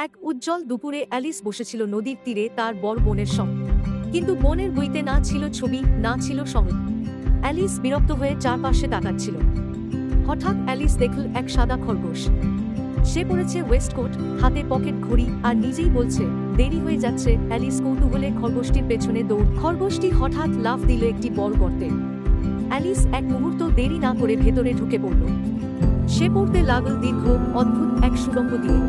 এক উজ্জ্বল দুপুরে অ্যালিস বসেছিল নদীর তীরে তার বড় বোনের সঙ্গে। কিন্তু বোনের বইতে না ছিল ছবি, না ছিল সংলাপ। অ্যালিস বিরক্ত হয়ে চারপাশে তাকাচ্ছিল। হঠাৎ অ্যালিস দেখল এক সাদা খরগোশ। সে পড়েছে ওয়েস্টকোট, হাতে পকেট ঘড়ি, আর নিজেই বলছে দেরি হয়ে যাচ্ছে। অ্যালিস কৌতূহলে খরগোশটির পেছনে দৌড়। খরগোশটি হঠাৎ লাফ দিল একটি বড় গর্তে। অ্যালিস এক মুহূর্ত দেরি না করে ভেতরে ঢুকে পড়ল। সে পড়তে লাগল দীর্ঘ, অদ্ভুত এক সুড়ঙ্গ দিয়ে।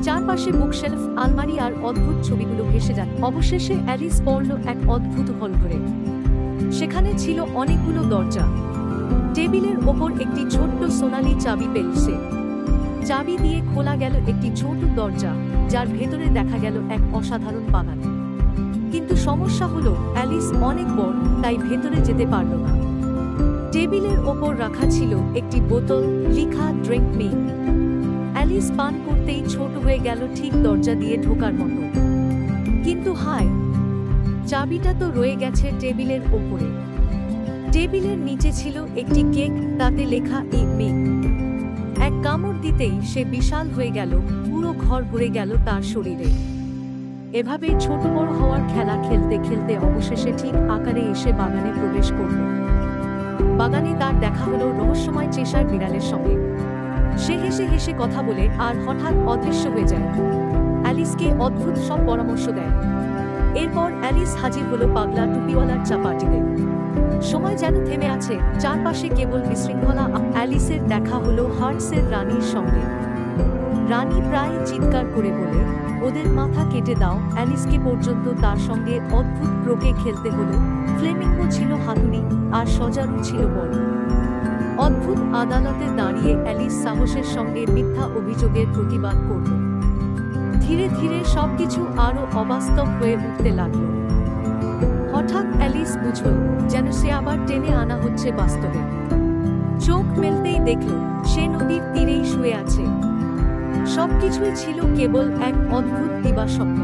চারপাশে বুকশেলফ, আলমারি আর অদ্ভুত ছবিগুলো ভেসে যায়। অবশেষে অ্যালিস পড়ল এক অদ্ভুত হল ঘরে। সেখানে ছিল অনেকগুলো দরজা। টেবিলের ওপর একটি ছোট্ট সোনালী চাবি পেল সে। চাবি দিয়ে খোলা গেল একটি ছোট দরজা, যার ভেতরে দেখা গেল এক অসাধারণ বাগান। কিন্তু সমস্যা হলো অ্যালিস অনেক বড়, তাই ভেতরে যেতে পারল না। টেবিলের ওপর রাখা ছিল একটি বোতল, লেখা ড্রিঙ্ক মি। অ্যালিস পান করতেই ছোট হয়ে গেল, ঠিক দরজা দিয়ে ঢোকার মতো। কিন্তু হায়, চাবিটা তো রয়ে গেছে টেবিলের ওপরে। টেবিলের নিচে ছিল একটি কেক, তাতে লেখা ইট মি। এক কামড় দিতেই সে বিশাল হয়ে গেল, পুরো ঘর ভরে গেল তার শরীরে। এভাবে ছোট বড় হওয়ার খেলা খেলতে খেলতে অবশেষে ঠিক আকারে এসে বাগানে প্রবেশ করল। বাগানে তার দেখা হলো রহস্যময় চেশার বিড়ালের সঙ্গে। সে হেসে হেসে কথা বলে আর হঠাৎ অদৃশ্য হয়ে যায়। অ্যালিসকে অদ্ভুত সব পরামর্শ দেয়। এরপর অ্যালিস হাজির হলো পাগলা টুপিওয়ালার চা পার্টিতে। সময় যেন থেমে আছে, চারপাশে কেবল বিশৃঙ্খলা। অ্যালিসের দেখা হলো হার্টসের রানীর সঙ্গে। রানী প্রায় চিৎকার করে বলে, ওদের মাথা কেটে দাও। অ্যালিসকে পর্যন্ত তার সঙ্গে অদ্ভুত প্রোকে খেলতে হলো। ফ্লেমিঙ্গো ছিল হাতুড়ি, আর সজারু ছিল বল। অদ্ভুত আদালতে দাঁড়িয়ে অ্যালিস সাহসের সঙ্গে মিথ্যা অভিযোগের প্রতিবাদ করল। ধীরে ধীরে সবকিছু আরও অবাস্তব হয়ে উঠতে লাগল। হঠাৎ অ্যালিস বুঝল যেন সে আবার টেনে আনা হচ্ছে বাস্তবে। চোখ মেলতেই দেখল সে নদীর তীরেই শুয়ে আছে। সবকিছুই ছিল কেবল এক অদ্ভুত দিবাস্বপ্ন।